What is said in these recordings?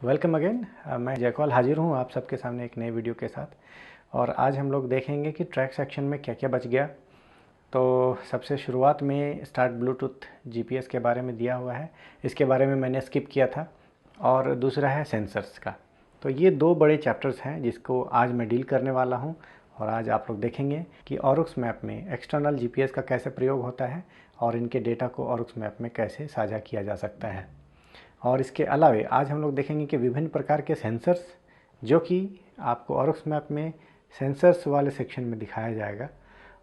Welcome again. मैं जयकौल हाजिर हूँ आप सबके सामने एक नए वीडियो के साथ। और आज हम लोग देखेंगे कि ट्रैक सेक्शन में क्या क्या बच गया। तो सबसे शुरुआत में स्टार्ट ब्लूटूथ जीपीएस के बारे में दिया हुआ है, इसके बारे में मैंने स्किप किया था। और दूसरा है सेंसर्स का। तो ये दो बड़े चैप्टर्स हैं जिसको आज मैं डील करने वाला हूँ। और आज आप लोग देखेंगे कि ऑरुक्स मैप में एक्सटर्नल जीपीएस का कैसे प्रयोग होता है और इनके डेटा को ऑरुक्स मैप में कैसे साझा किया जा सकता है। और इसके अलावे आज हम लोग देखेंगे कि विभिन्न प्रकार के सेंसर्स जो कि आपको ऑरुक्स मैप में सेंसर्स वाले सेक्शन में दिखाया जाएगा,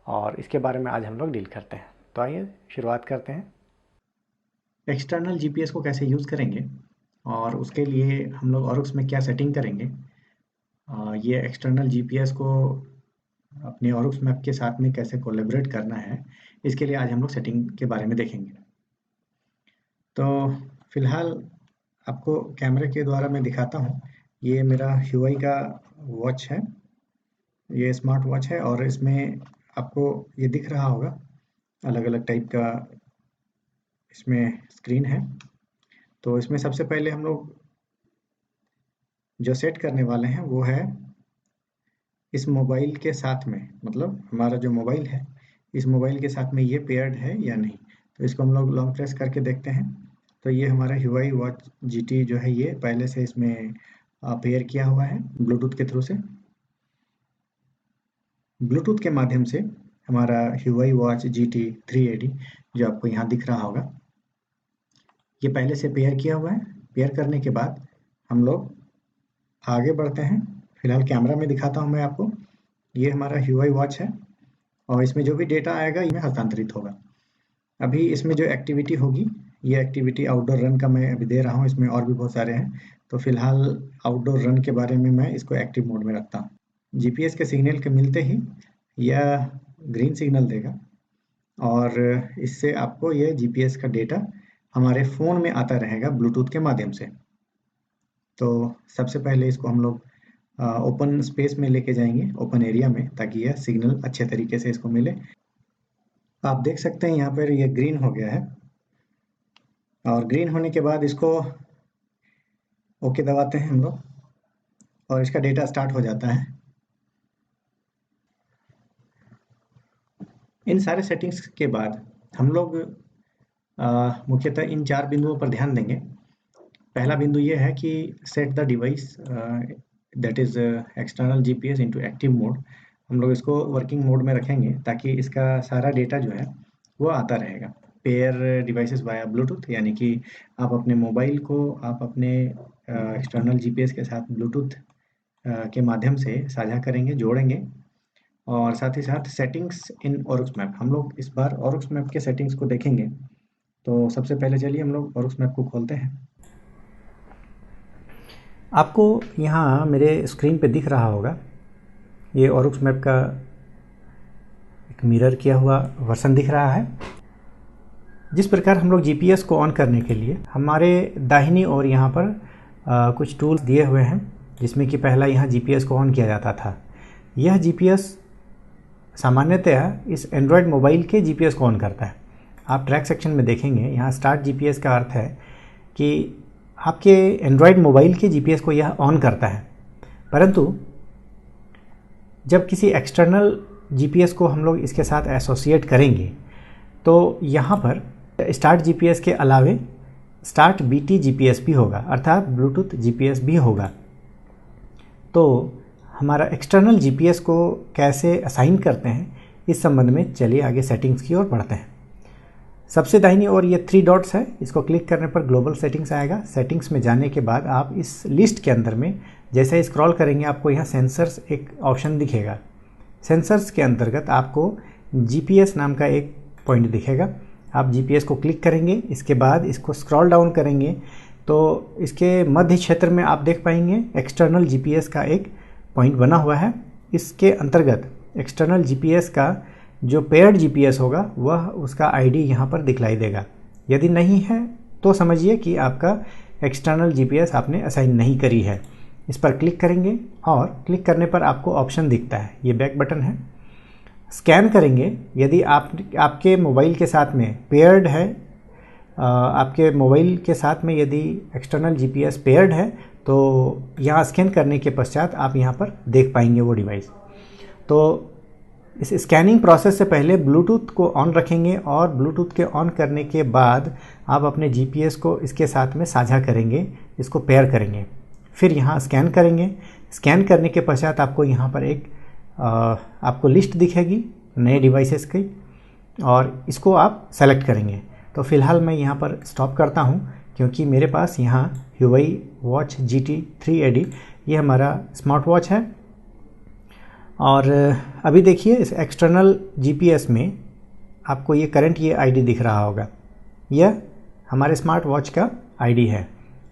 और इसके बारे में आज हम लोग डील करते हैं। तो आइए शुरुआत करते हैं। एक्सटर्नल जीपीएस को कैसे यूज़ करेंगे और उसके लिए हम लोग ऑरुक्स में क्या सेटिंग करेंगे। ये एक्सटर्नल जीपीएस को अपने ऑरुक्स मैप के साथ में कैसे कोलैबोरेट करना है, इसके लिए आज हम लोग सेटिंग के बारे में देखेंगे। तो फिलहाल आपको कैमरे के द्वारा मैं दिखाता हूँ। ये मेरा ह्यूआई का वॉच है, ये स्मार्ट वॉच है और इसमें आपको ये दिख रहा होगा अलग अलग टाइप का इसमें स्क्रीन है। तो इसमें सबसे पहले हम लोग जो सेट करने वाले हैं वो है इस मोबाइल के साथ में, मतलब हमारा जो मोबाइल है इस मोबाइल के साथ में ये पेयर्ड है या नहीं। तो इसको हम लोग लॉन्ग प्रेस करके देखते हैं। तो ये हमारा ह्यूआई वॉच जीटी जो है ये पहले से इसमें पेयर किया हुआ है ब्लूटूथ के थ्रू से। ब्लूटूथ के माध्यम से हमारा ह्यूआई वॉच GT 380 जो आपको यहाँ दिख रहा होगा, ये पहले से पेयर किया हुआ है। पेयर करने के बाद हम लोग आगे बढ़ते हैं। फिलहाल कैमरा में दिखाता हूँ मैं आपको। ये हमारा ह्यूआई वॉच है और इसमें जो भी डेटा आएगा ये हस्तांतरित होगा। अभी इसमें जो एक्टिविटी होगी, ये एक्टिविटी आउटडोर रन का मैं अभी दे रहा हूँ। इसमें और भी बहुत सारे हैं, तो फिलहाल आउटडोर रन के बारे में मैं इसको एक्टिव मोड में रखता हूँ। जीपीएस के सिग्नल के मिलते ही यह ग्रीन सिग्नल देगा और इससे आपको ये जीपीएस का डेटा हमारे फ़ोन में आता रहेगा ब्लूटूथ के माध्यम से। तो सबसे पहले इसको हम लोग ओपन स्पेस में लेके जाएंगे, ओपन एरिया में, ताकि यह सिग्नल अच्छे तरीके से इसको मिले। आप देख सकते हैं यहाँ पर ये ग्रीन हो गया है और ग्रीन होने के बाद इसको ओके दबाते हैं हम लोग और इसका डेटा स्टार्ट हो जाता है। इन सारे सेटिंग्स के बाद हम लोग मुख्यतः इन 4 बिंदुओं पर ध्यान देंगे। पहला बिंदु ये है कि set the device that is external GPS into active mode. हम लोग इसको वर्किंग मोड में रखेंगे ताकि इसका सारा डेटा जो है वो आता रहेगा। पेयर डिवाइसेस वाया ब्लूटूथ, यानी कि आप अपने मोबाइल को आप अपने एक्सटर्नल जीपीएस के साथ ब्लूटूथ के माध्यम से साझा करेंगे, जोड़ेंगे। और साथ ही साथ सेटिंग्स इन ऑरुक्स मैप, हम लोग इस बार ऑरुक्स मैप के सेटिंग्स को देखेंगे। तो सबसे पहले चलिए हम लोग ऑरुक्स मैप को खोलते हैं। आपको यहाँ मेरे स्क्रीन पे दिख रहा होगा ये ऑरुक्स मैप का एक मिरर किया हुआ वर्जन दिख रहा है। जिस प्रकार हम लोग जीपीएस को ऑन करने के लिए हमारे दाहिनी ओर यहाँ पर कुछ टूल्स दिए हुए हैं, जिसमें कि पहला यहाँ जीपीएस को ऑन किया जाता था। यह जीपीएस सामान्यतः इस एंड्रॉयड मोबाइल के जीपीएस को ऑन करता है। आप ट्रैक सेक्शन में देखेंगे यहाँ स्टार्ट जीपीएस का अर्थ है कि आपके एंड्रॉयड मोबाइल के जीपीएस को यह ऑन करता है। परंतु जब किसी एक्सटर्नल जीपीएस को हम लोग इसके साथ एसोसिएट करेंगे तो यहाँ पर स्टार्ट जीपीएस के अलावे स्टार्ट बीटी जीपीएस भी होगा, अर्थात ब्लूटूथ जीपीएस भी होगा। तो हमारा एक्सटर्नल जीपीएस को कैसे असाइन करते हैं इस संबंध में चलिए आगे सेटिंग्स की ओर बढ़ते हैं। सबसे दाहिनी ओर ये 3 डॉट्स है, इसको क्लिक करने पर ग्लोबल सेटिंग्स आएगा। सेटिंग्स में जाने के बाद आप इस लिस्ट के अंदर में जैसे ही स्क्रॉल करेंगे आपको यहाँ सेंसर्स एक ऑप्शन दिखेगा। सेंसर्स के अंतर्गत आपको जीपीएस नाम का एक पॉइंट दिखेगा। आप जीपीएस को क्लिक करेंगे, इसके बाद इसको स्क्रॉल डाउन करेंगे तो इसके मध्य क्षेत्र में आप देख पाएंगे एक्सटर्नल जीपीएस का एक पॉइंट बना हुआ है। इसके अंतर्गत एक्सटर्नल जीपीएस का जो पेयर्ड जीपीएस होगा वह उसका आईडी यहाँ पर दिखलाई देगा। यदि नहीं है तो समझिए कि आपका एक्सटर्नल जीपीएस आपने असाइन नहीं करी है। इस पर क्लिक करेंगे और क्लिक करने पर आपको ऑप्शन दिखता है, ये बैक बटन है। स्कैन करेंगे, यदि आपके मोबाइल के साथ में पेयर्ड है आपके मोबाइल के साथ में यदि एक्सटर्नल जीपीएस पेयर्ड है तो यहाँ स्कैन करने के पश्चात आप यहाँ पर देख पाएंगे वो डिवाइस। तो इस स्कैनिंग प्रोसेस से पहले ब्लूटूथ को ऑन रखेंगे और ब्लूटूथ के ऑन करने के बाद आप अपने जीपीएस को इसके साथ में साझा करेंगे, इसको पेयर करेंगे, फिर यहाँ स्कैन करेंगे। स्कैन करने के पश्चात आपको यहाँ पर एक आपको लिस्ट दिखेगी नए डिवाइसेस की और इसको आप सेलेक्ट करेंगे। तो फिलहाल मैं यहाँ पर स्टॉप करता हूँ क्योंकि मेरे पास यहाँ Huawei Watch GT 380 ये हमारा स्मार्ट वॉच है। और अभी देखिए इस एक्सटर्नल जीपीएस में आपको ये करंट ये आईडी दिख रहा होगा, यह हमारे स्मार्ट वॉच का आईडी है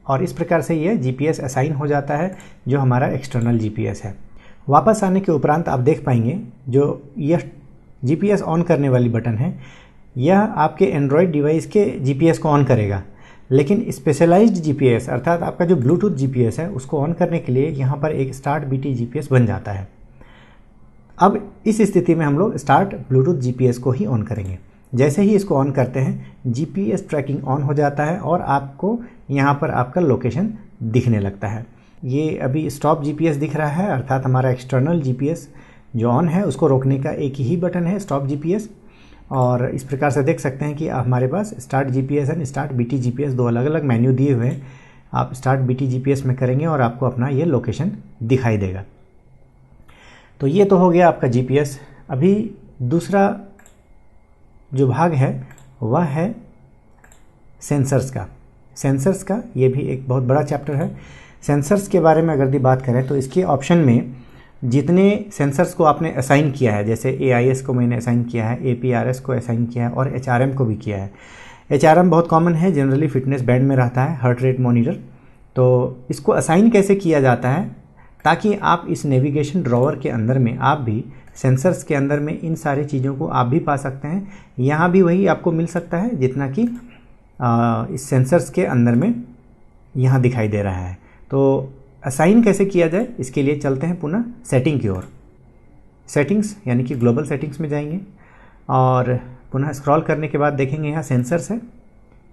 और इस प्रकार से ये जीपीएस असाइन हो जाता है जो हमारा एक्सटर्नल जीपीएस है। वापस आने के उपरांत आप देख पाएंगे जो यह जीपीएस ऑन करने वाली बटन है यह आपके एंड्रॉयड डिवाइस के जीपीएस को ऑन करेगा, लेकिन स्पेशलाइज्ड जीपीएस अर्थात आपका जो ब्लूटूथ जीपीएस है उसको ऑन करने के लिए यहाँ पर एक स्टार्ट बीटी जीपीएस बन जाता है। अब इस स्थिति में हम लोग स्टार्ट ब्लूटूथ जीपीएस को ही ऑन करेंगे। जैसे ही इसको ऑन करते हैं जीपीएस ट्रैकिंग ऑन हो जाता है और आपको यहाँ पर आपका लोकेशन दिखने लगता है। ये अभी स्टॉप जीपीएस दिख रहा है अर्थात हमारा एक्सटर्नल जीपीएस जो ऑन है उसको रोकने का एक ही बटन है स्टॉप जीपीएस। और इस प्रकार से देख सकते हैं कि हमारे पास start GPS and start BT GPS दो अलग अलग मेन्यू दिए हुए हैं। आप स्टार्ट बीटी जीपीएस में करेंगे और आपको अपना ये लोकेशन दिखाई देगा। तो ये तो हो गया आपका जीपीएस। अभी दूसरा जो भाग है वह है सेंसर्स का। सेंसर्स का ये भी एक बहुत बड़ा चैप्टर है। सेंसर्स के बारे में अगर बात करें तो इसके ऑप्शन में जितने सेंसर्स को आपने असाइन किया है, जैसे AIS को मैंने असाइन किया है, APRS को असाइन किया है और HRM को भी किया है। HRM बहुत कॉमन है, जनरली फिटनेस बैंड में रहता है, हार्ट रेट मॉनिटर। तो इसको असाइन कैसे किया जाता है ताकि आप इस नेविगेशन ड्रॉवर के अंदर में आप भी सेंसर्स के अंदर में इन सारी चीज़ों को आप भी पा सकते हैं। यहाँ भी वही आपको मिल सकता है जितना कि इस सेंसर्स के अंदर में यहाँ दिखाई दे रहा है। तो असाइन कैसे किया जाए इसके लिए चलते हैं पुनः सेटिंग की ओर। सेटिंग्स यानी कि ग्लोबल सेटिंग्स में जाएंगे और पुनः स्क्रॉल करने के बाद देखेंगे यहाँ सेंसर्स है।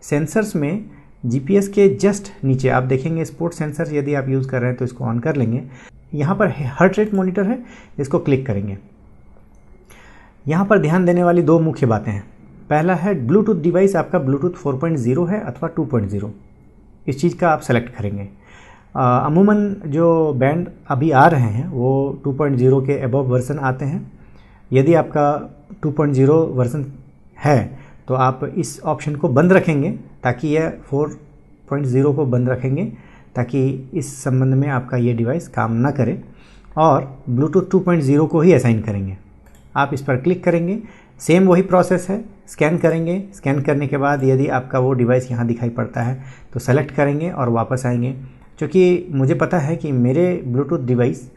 सेंसर्स में जीपीएस के जस्ट नीचे आप देखेंगे स्पोर्ट सेंसर, यदि आप यूज़ कर रहे हैं तो इसको ऑन कर लेंगे। यहाँ पर हार्ट रेट मॉनिटर है, इसको क्लिक करेंगे। यहाँ पर ध्यान देने वाली दो मुख्य बातें हैं। पहला है ब्लूटूथ डिवाइस आपका ब्लूटूथ 4.0 है अथवा 2.0, इस चीज़ का आप सेलेक्ट करेंगे। अमूमन जो बैंड अभी आ रहे हैं वो 2.0 के अबव वर्जन आते हैं। यदि आपका 2.0 वर्जन है तो आप इस ऑप्शन को बंद रखेंगे ताकि यह 4.0 को बंद रखेंगे ताकि इस संबंध में आपका ये डिवाइस काम ना करे और ब्लूटूथ 2.0 को ही असाइन करेंगे। आप इस पर क्लिक करेंगे, सेम वही प्रोसेस है, स्कैन करेंगे। स्कैन करने के बाद यदि आपका वो डिवाइस यहाँ दिखाई पड़ता है तो सेलेक्ट करेंगे और वापस आएंगे। क्योंकि मुझे पता है कि मेरे ब्लूटूथ डिवाइस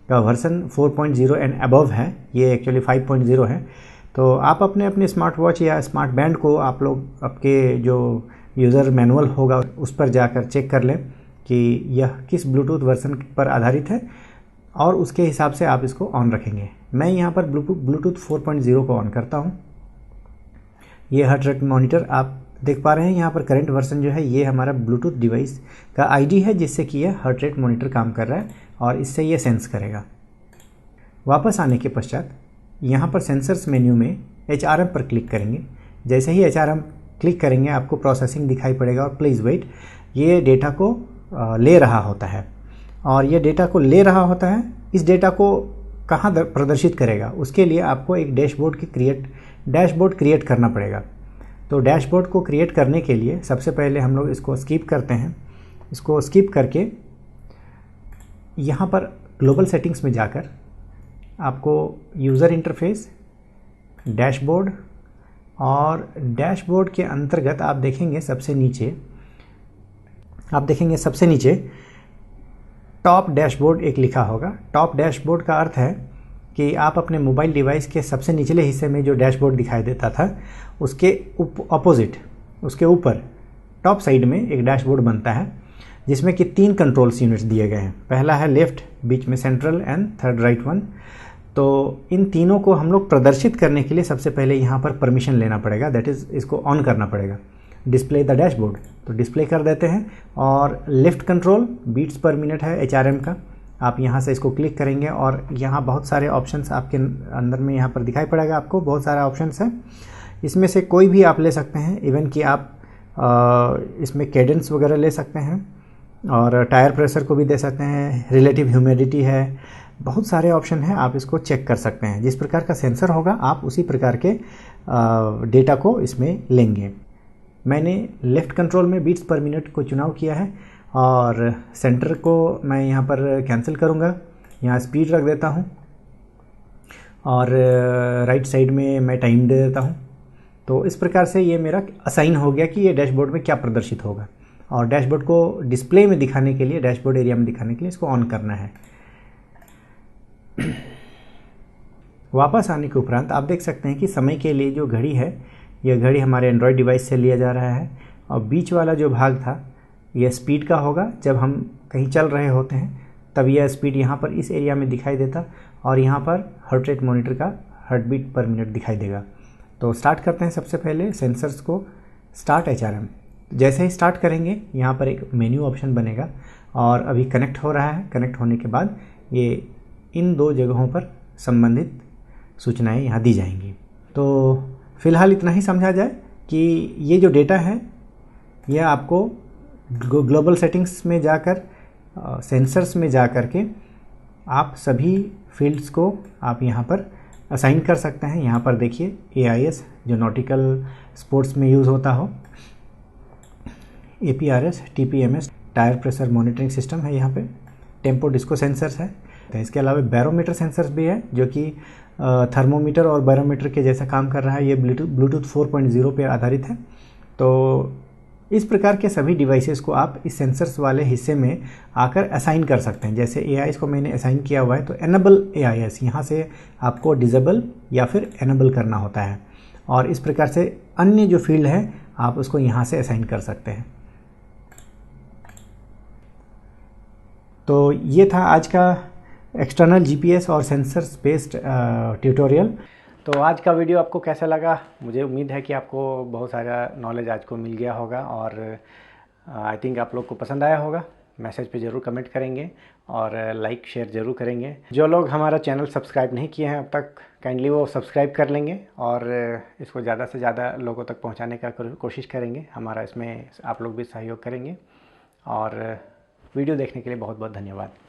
का वर्जन 4.0 एंड अबव है, ये एक्चुअली 5.0 है। तो आप अपने अपने स्मार्ट वॉच या स्मार्ट बैंड को आप लोग आपके जो यूज़र मैनुअल होगा उस पर जाकर चेक कर लें कि यह किस ब्लूटूथ वर्जन पर आधारित है और उसके हिसाब से आप इसको ऑन रखेंगे। मैं यहाँ पर ब्लूटूथ 4.0 को ऑन करता हूँ। ये हार्ट रेट मॉनिटर आप देख पा रहे हैं, यहाँ पर करंट वर्जन जो है ये हमारा ब्लूटूथ डिवाइस का आईडी है जिससे कि यह हार्ट रेट मॉनिटर काम कर रहा है और इससे ये सेंस करेगा। वापस आने के पश्चात यहाँ पर सेंसर्स मेन्यू में HRM पर क्लिक करेंगे। जैसे ही HRM क्लिक करेंगे आपको प्रोसेसिंग दिखाई पड़ेगा और प्लीज़ वेट, ये डेटा को ले रहा होता है और ये डेटा को ले रहा होता है। इस डेटा को कहाँ प्रदर्शित करेगा उसके लिए आपको एक डैशबोर्ड क्रिएट करना पड़ेगा। तो डैशबोर्ड को क्रिएट करने के लिए सबसे पहले हम लोग इसको स्किप करते हैं। इसको स्किप करके यहाँ पर ग्लोबल सेटिंग्स में जाकर आपको यूज़र इंटरफेस, डैशबोर्ड और डैशबोर्ड के अंतर्गत आप देखेंगे सबसे नीचे टॉप डैशबोर्ड एक लिखा होगा। टॉप डैशबोर्ड का अर्थ है कि आप अपने मोबाइल डिवाइस के सबसे निचले हिस्से में जो डैशबोर्ड दिखाई देता था उसके ऑपोजिट, उसके ऊपर टॉप साइड में एक डैशबोर्ड बनता है जिसमें कि 3 कंट्रोल्स यूनिट्स दिए गए हैं। पहला है लेफ्ट, बीच में central and third right one. तो इन तीनों को हम लोग प्रदर्शित करने के लिए सबसे पहले यहाँ पर परमिशन लेना पड़ेगा, दैट इज़ इसको ऑन करना पड़ेगा। डिस्प्ले द डैशबोर्ड, तो डिस्प्ले कर देते हैं। और left control beats per minute है HRM का, आप यहाँ से इसको क्लिक करेंगे और यहाँ बहुत सारे ऑप्शंस आपके अंदर में यहाँ पर दिखाई पड़ेगा, आपको बहुत सारा ऑप्शंस है। इसमें से कोई भी आप ले सकते हैं, इवन कि आप इसमें कैडेंस वगैरह ले सकते हैं और टायर प्रेशर को भी दे सकते हैं, रिलेटिव ह्यूमिडिटी है, बहुत सारे ऑप्शन हैं, आप इसको चेक कर सकते हैं। जिस प्रकार का सेंसर होगा आप उसी प्रकार के डेटा को इसमें लेंगे। मैंने लेफ़्ट कंट्रोल में बीट्स पर मिनट को चुनाव किया है और सेंटर को मैं यहाँ पर कैंसिल करूँगा, यहाँ स्पीड रख देता हूँ और राइट साइड में मैं टाइम दे देता हूँ। तो इस प्रकार से ये मेरा असाइन हो गया कि ये डैशबोर्ड में क्या प्रदर्शित होगा, और डैशबोर्ड को डिस्प्ले में दिखाने के लिए, डैशबोर्ड एरिया में दिखाने के लिए इसको ऑन करना है। वापस आने के उपरांत आप देख सकते हैं कि समय के लिए जो घड़ी है, यह घड़ी हमारे एंड्रॉयड डिवाइस से लिया जा रहा है और बीच वाला जो भाग था यह स्पीड का होगा। जब हम कहीं चल रहे होते हैं तब यह स्पीड यहाँ पर इस एरिया में दिखाई देता और यहाँ पर हार्ट रेट मॉनिटर का हार्ट बीट पर मिनट दिखाई देगा। तो स्टार्ट करते हैं सबसे पहले सेंसर्स को, स्टार्ट HRM। जैसे ही स्टार्ट करेंगे यहाँ पर एक मेन्यू ऑप्शन बनेगा और अभी कनेक्ट हो रहा है। कनेक्ट होने के बाद ये इन दो जगहों पर संबंधित सूचनाएं यहाँ दी जाएंगी। तो फ़िलहाल इतना ही समझा जाए कि ये जो डेटा है यह आपको ग्लोबल सेटिंग्स में जाकर, सेंसर्स में जा कर के आप सभी फील्ड्स को आप यहाँ पर असाइन कर सकते हैं। यहाँ पर देखिए AIS जो नॉटिकल स्पोर्ट्स में यूज़ होता हो, APRS, TPMS tyre pressure monitoring system है, यहाँ पे टेम्पो डिस्को सेंसर्स है। तो इसके अलावा बैरोमीटर सेंसर्स भी है जो कि थर्मोमीटर और बैरोमीटर के जैसा काम कर रहा है। ये ब्लूटूथ 4.0 पे आधारित है। तो इस प्रकार के सभी डिवाइसेस को आप इस सेंसर्स वाले हिस्से में आकर असाइन कर सकते हैं। जैसे AIS को मैंने असाइन किया हुआ है तो एनेबल AIS, यहाँ से आपको डिसेबल या फिर एनेबल करना होता है और इस प्रकार से अन्य जो फील्ड है आप उसको यहाँ से असाइन कर सकते हैं। तो ये था आज का एक्सटर्नल GPS और सेंसर्स बेस्ड ट्यूटोरियल। तो आज का वीडियो आपको कैसा लगा? मुझे उम्मीद है कि आपको बहुत सारा नॉलेज आज को मिल गया होगा और आई थिंक आप लोग को पसंद आया होगा। मैसेज पे ज़रूर कमेंट करेंगे और लाइक शेयर ज़रूर करेंगे। जो लोग हमारा चैनल सब्सक्राइब नहीं किए हैं अब तक, काइंडली वो सब्सक्राइब कर लेंगे और इसको ज़्यादा से ज़्यादा लोगों तक पहुंचाने का कोशिश करेंगे। हमारा इसमें आप लोग भी सहयोग करेंगे और वीडियो देखने के लिए बहुत बहुत धन्यवाद।